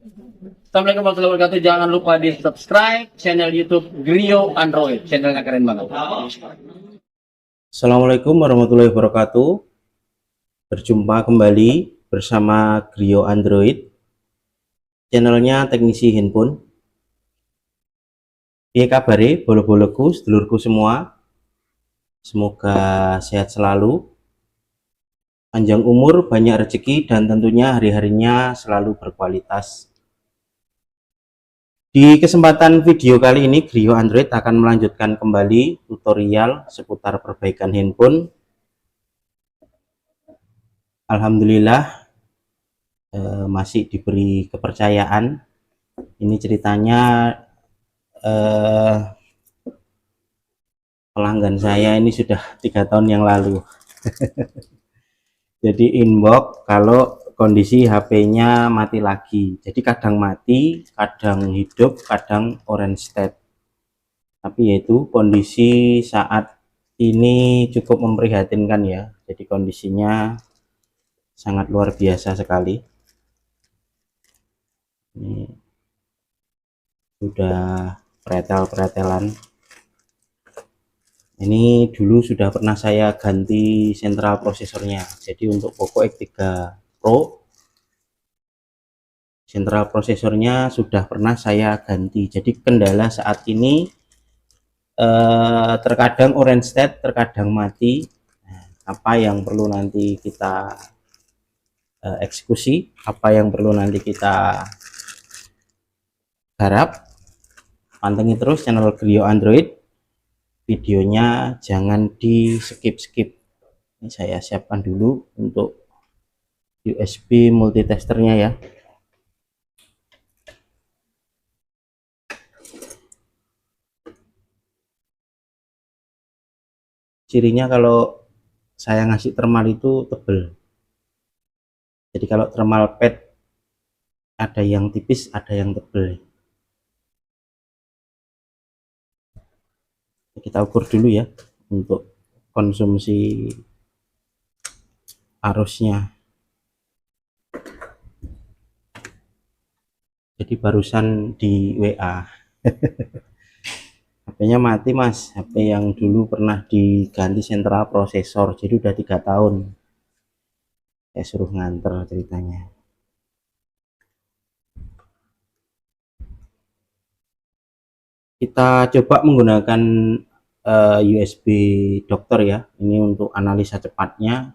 Assalamualaikum warahmatullahi wabarakatuh. Jangan lupa di subscribe channel YouTube Grio Android. Channelnya keren banget. Assalamualaikum warahmatullahi wabarakatuh. Berjumpa kembali bersama Grio Android, channelnya teknisi handphone. Piye kabare bolo-boloku, sedulurku semua? Semoga sehat selalu, panjang umur, banyak rezeki, dan tentunya hari-harinya selalu berkualitas. Di kesempatan video kali ini, Grio Android akan melanjutkan kembali tutorial seputar perbaikan handphone. Alhamdulillah masih diberi kepercayaan. Ini ceritanya pelanggan saya ini sudah 3 tahun yang lalu. Jadi inbox kalau kondisi HP-nya mati lagi. Jadi kadang mati, kadang hidup, kadang orange state. Tapi yaitu kondisi saat ini cukup memprihatinkan ya. Jadi kondisinya sangat luar biasa sekali. Ini sudah pretel-pretelan. Ini dulu sudah pernah saya ganti sentral prosesornya. Jadi untuk Poco X3 Pro, sentral prosesornya sudah pernah saya ganti. Jadi kendala saat ini terkadang orange state, terkadang mati. Nah, apa yang perlu nanti kita eksekusi, apa yang perlu nanti kita garap, pantengin terus channel Grio Android. Videonya jangan di skip-skip. Ini saya siapkan dulu untuk USB multitesternya ya. Cirinya kalau saya ngasih thermal itu tebel. Jadi kalau thermal pad ada yang tipis, ada yang tebel. Kita ukur dulu ya untuk konsumsi arusnya. Jadi barusan di WA. HP-nya mati mas, HP yang dulu pernah diganti sentral prosesor, jadi udah 3 tahun. Saya suruh nganter ceritanya. Kita coba menggunakan USB dokter ya, ini untuk analisa cepatnya.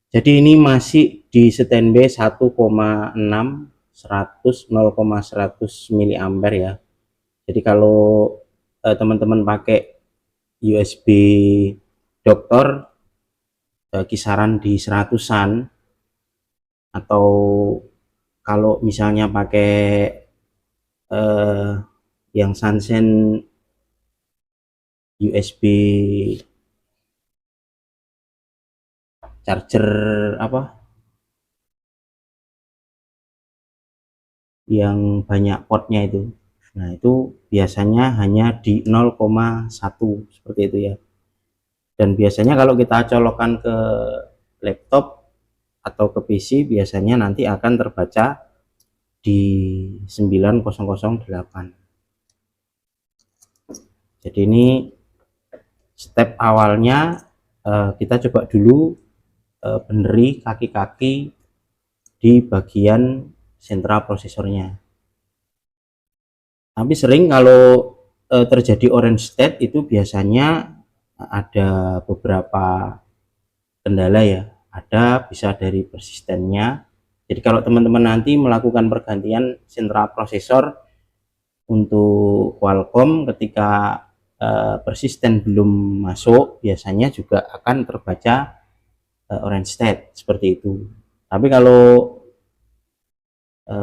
Jadi ini masih di standby 1,6 100 0,100 mA ya. Jadi kalau teman-teman pakai USB dokter kisaran di 100-an, atau kalau misalnya pakai yang Sansen USB charger apa yang banyak portnya itu, nah itu biasanya hanya di 0,1 seperti itu ya. Dan biasanya kalau kita colokkan ke laptop atau ke PC biasanya nanti akan terbaca di 9008. Jadi ini step awalnya, kita coba dulu beneri kaki-kaki di bagian sentral prosesornya. Tapi sering kalau terjadi orange state itu biasanya ada beberapa kendala ya. Ada bisa dari persistennya. Jadi kalau teman-teman nanti melakukan pergantian sentral prosesor untuk Qualcomm, ketika persisten belum masuk biasanya juga akan terbaca orange state seperti itu. Tapi kalau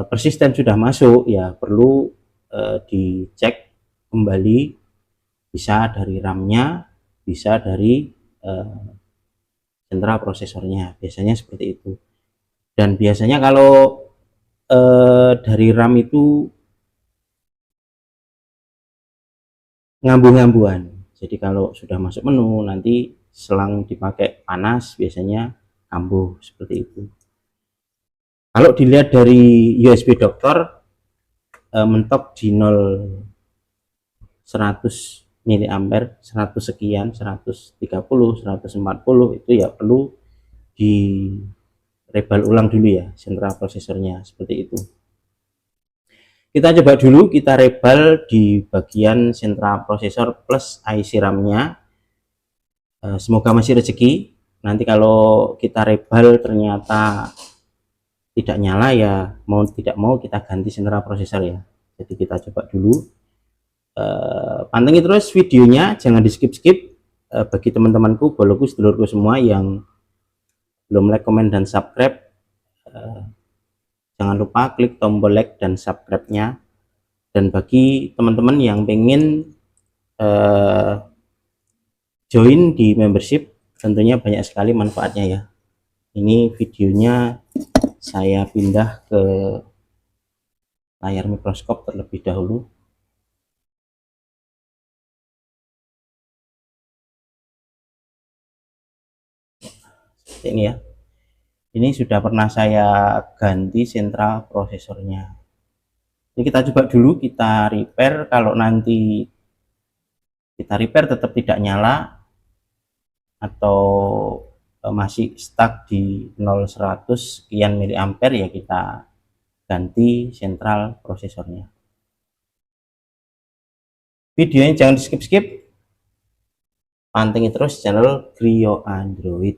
persisten sudah masuk ya perlu dicek kembali, bisa dari RAM-nya, bisa dari sentral prosesornya, biasanya seperti itu. Dan biasanya kalau dari RAM itu ngambu-ngambuan. Jadi kalau sudah masuk menu nanti selang dipakai panas biasanya kambuh seperti itu. Kalau dilihat dari USB dokter, mentok di 100 miliampere, 100 sekian, 130, 140, itu ya perlu di rebal ulang dulu ya sentral prosesornya, seperti itu. Kita coba dulu, kita rebal di bagian sentral prosesor plus IC RAM-nya. Semoga masih rezeki. Nanti kalau kita rebal ternyata tidak nyala, ya mau tidak mau kita ganti sentral prosesor ya. Jadi kita coba dulu. Pantengin terus videonya, jangan di skip-skip. Bagi teman-temanku, boloku, sedulurku semua yang belum like, komen, dan subscribe, jangan lupa klik tombol like dan subscribe-nya. Dan bagi teman-teman yang pengen join di membership, tentunya banyak sekali manfaatnya ya. Ini videonya saya pindah ke layar mikroskop terlebih dahulu. Seperti ini ya. Ini sudah pernah saya ganti sentral prosesornya. Ini kita coba dulu, kita repair. Kalau nanti kita repair tetap tidak nyala atau masih stuck di 0-100 sekian miliampere, ya kita ganti sentral prosesornya. Videonya jangan di skip-skip, pantengin terus channel Grio Android.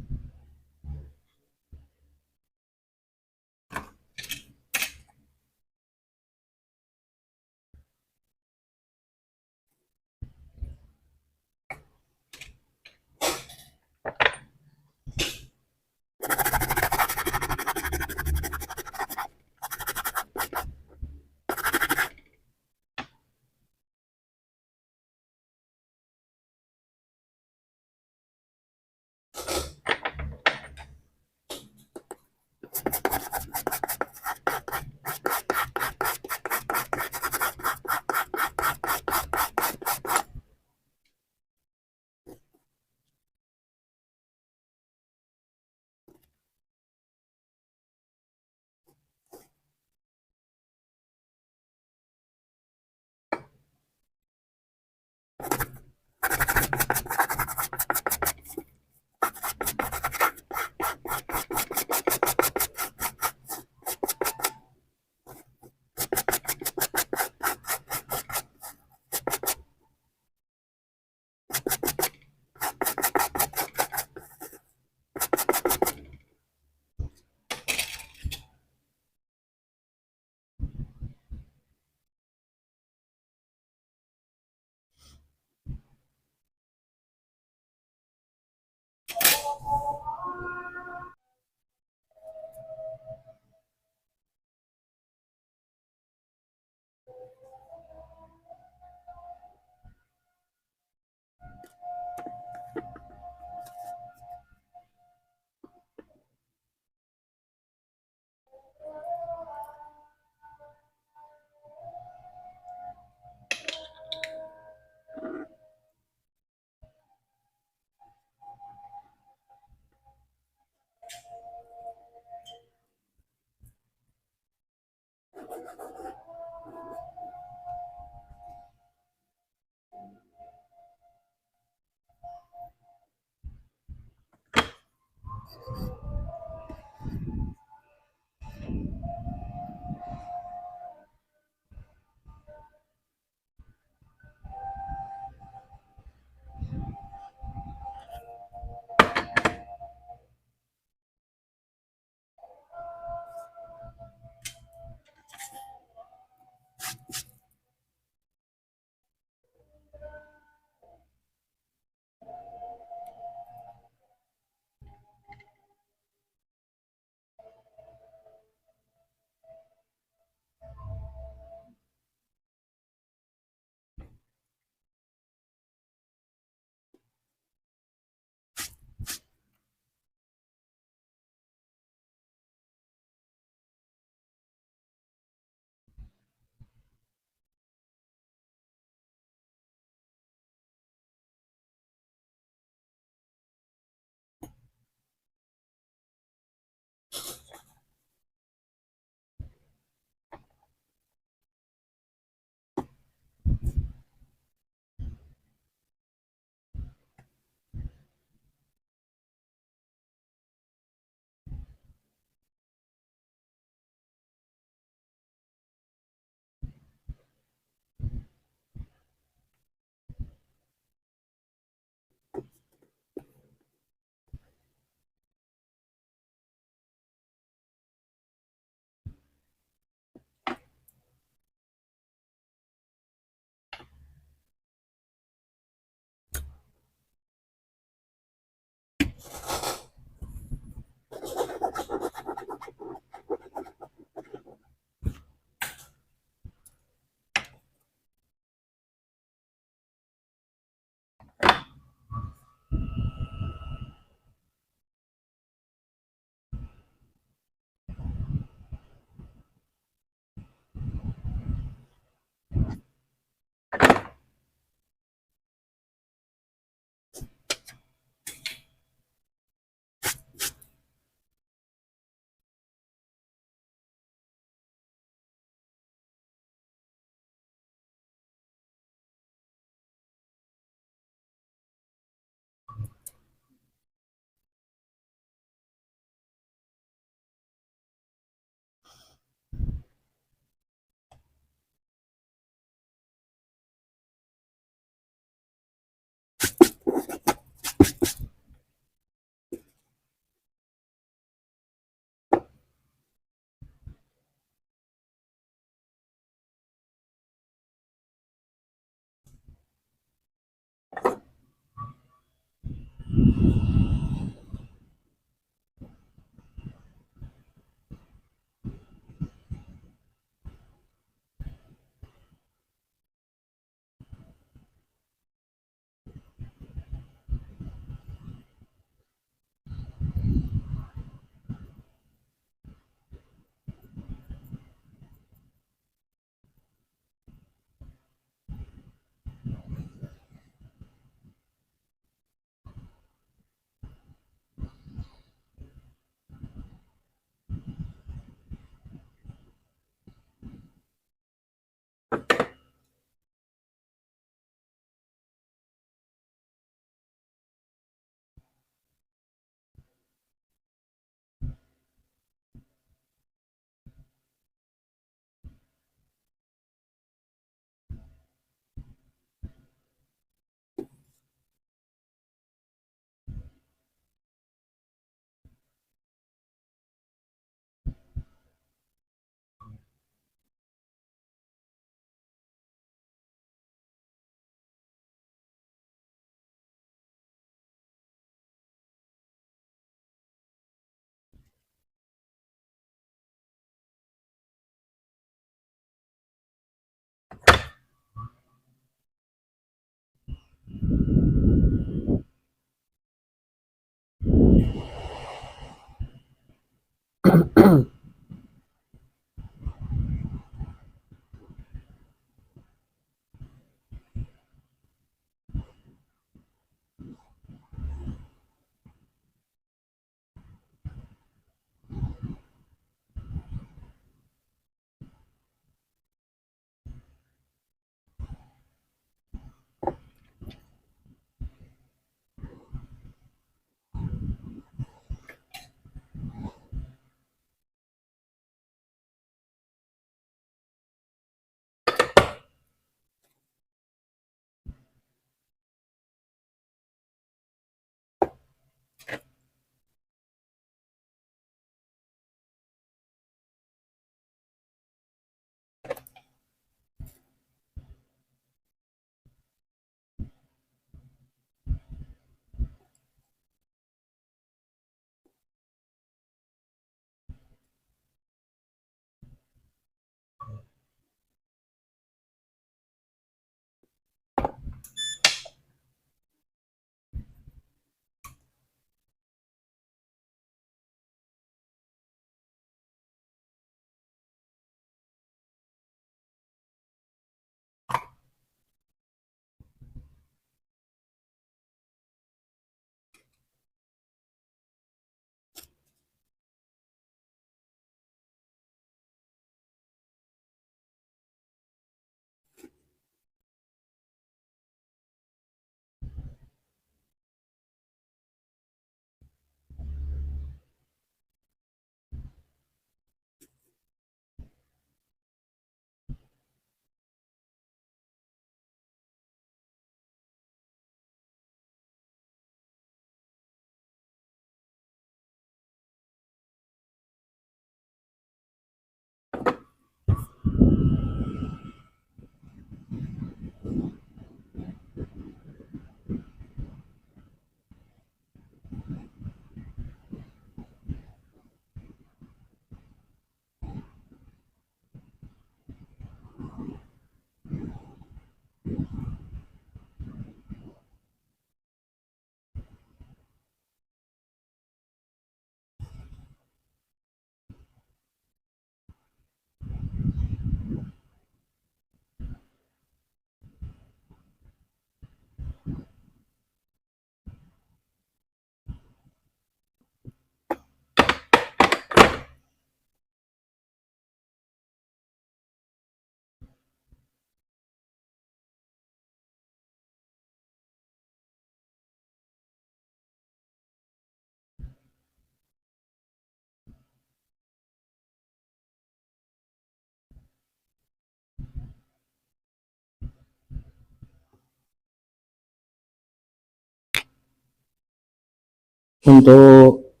Untuk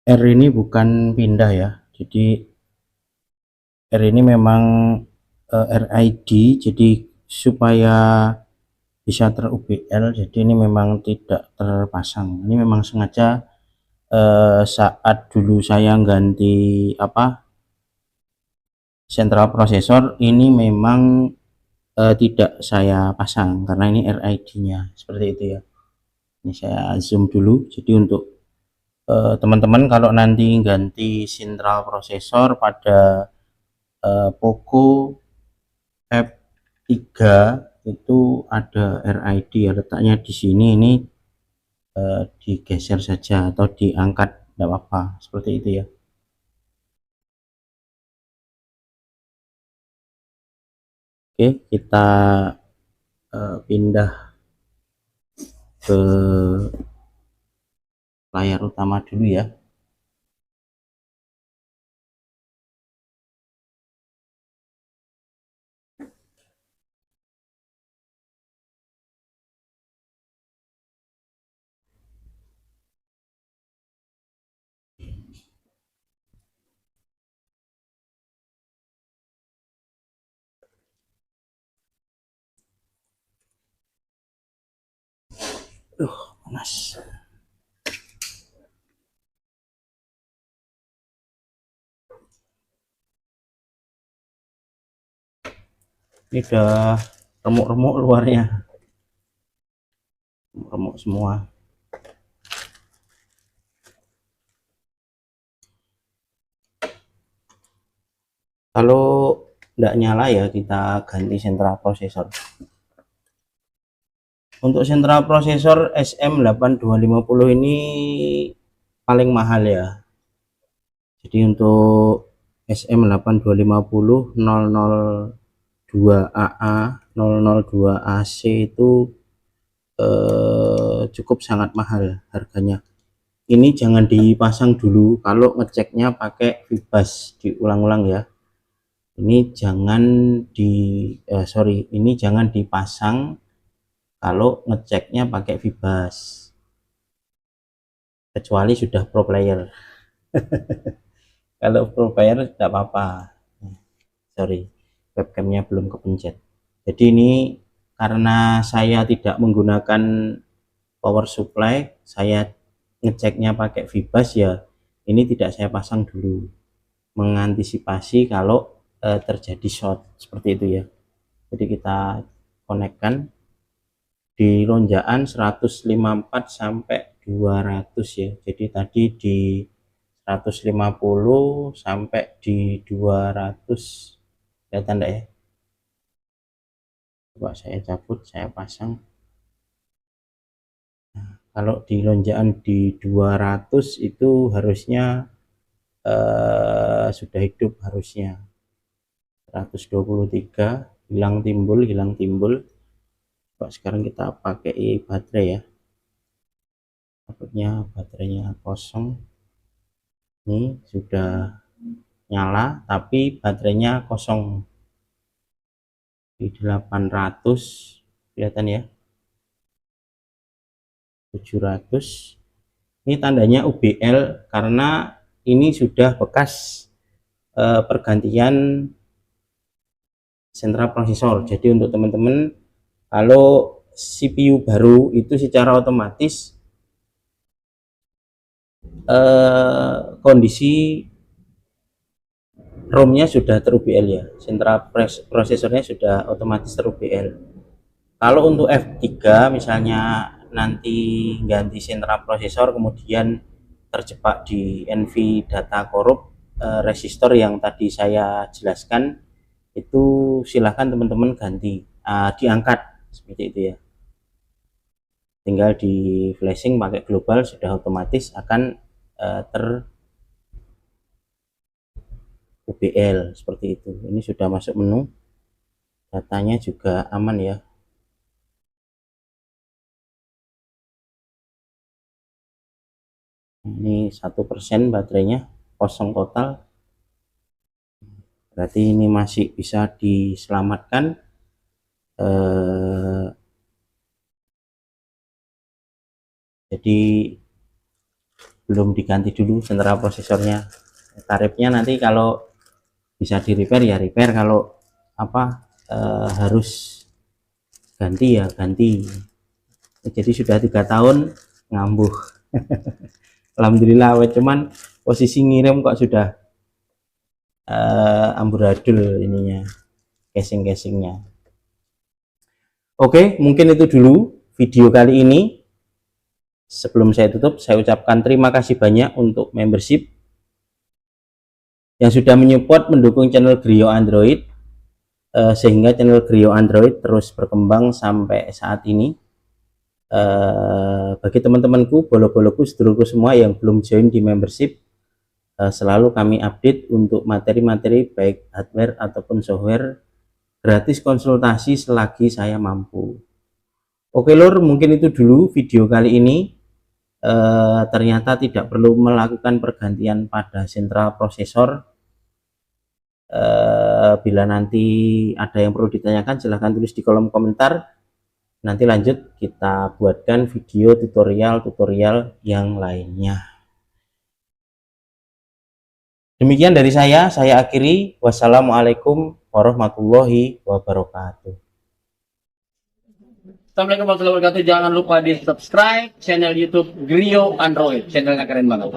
R ini bukan pindah ya, jadi R ini memang RID, jadi supaya bisa ter-UBL, jadi ini memang tidak terpasang. Ini memang sengaja saat dulu saya ganti central processor, ini memang tidak saya pasang karena ini RID-nya seperti itu ya. Ini saya zoom dulu. Jadi untuk teman-teman kalau nanti ganti central processor pada Poco F3 itu ada RID ya, letaknya di sini. Ini digeser saja atau diangkat, tidak apa-apa, seperti itu ya. Oke, kita pindah ke layar utama dulu ya. Panas. Ini udah remuk-remuk luarnya, remuk semua. Kalau tidak nyala ya kita ganti central processor. Untuk central processor SM8250 ini paling mahal ya. Jadi untuk SM8250 002AA 002AC itu cukup sangat mahal harganya. Ini jangan dipasang dulu kalau ngeceknya pakai fibas, diulang-ulang ya. Ini jangan ini jangan dipasang kalau ngeceknya pakai fibas, kecuali sudah pro player. Kalau pro player tidak apa-apa. Webcamnya belum kepencet. Jadi ini karena saya tidak menggunakan power supply, saya ngeceknya pakai fibas ya, ini tidak saya pasang dulu, mengantisipasi kalau terjadi short seperti itu ya. Jadi kita konekkan di lonjakan 154 sampai 200 ya. Jadi tadi di 150 sampai di 200, kelihatan enggak ya? Coba saya cabut, saya pasang. Nah, kalau di lonjakan di 200 itu harusnya sudah hidup harusnya. 123 hilang timbul. Coba sekarang kita pakai baterai ya. Takutnya baterainya kosong. Ini sudah nyala tapi baterainya kosong. Di 800 kelihatan ya. 700. Ini tandanya UBL karena ini sudah bekas pergantian central processor. Jadi untuk teman-teman kalau CPU baru itu secara otomatis kondisi ROM-nya sudah ter-UBL ya, central prosesornya sudah otomatis ter-UBL. Kalau untuk F3 misalnya nanti ganti central processor kemudian terjebak di NV data korup resistor yang tadi saya jelaskan, itu silahkan teman-teman ganti, diangkat seperti itu ya. Tinggal di flashing pakai global sudah otomatis akan ter UBL seperti itu. Ini sudah masuk menu, datanya juga aman ya. Ini 1% baterainya, kosong total, berarti ini masih bisa diselamatkan. Jadi belum diganti dulu sentral prosesornya. Tarifnya nanti kalau bisa di repair ya repair, kalau apa harus ganti ya ganti. Jadi sudah 3 tahun ngambuh. Alhamdulillah, cuman posisi ngirim kok sudah amburadul ininya, casing-casingnya. Oke, mungkin itu dulu video kali ini. Sebelum saya tutup, saya ucapkan terima kasih banyak untuk membership yang sudah menyupport mendukung channel Griyo Android, sehingga channel Griyo Android terus berkembang sampai saat ini. Bagi teman-temanku, bolo-boloku, sedulurku semua yang belum join di membership, selalu kami update untuk materi-materi baik hardware ataupun software, gratis konsultasi selagi saya mampu. Oke lur, mungkin itu dulu video kali ini. Ternyata tidak perlu melakukan pergantian pada sentral prosesor. Bila nanti ada yang perlu ditanyakan, silahkan tulis di kolom komentar. Nanti lanjut kita buatkan video tutorial yang lainnya. Demikian dari saya akhiri. Wassalamualaikum warahmatullahi wabarakatuh. Assalamualaikum warahmatullahi wabarakatuh. Jangan lupa di subscribe channel YouTube Griyo Android. Channelnya keren banget.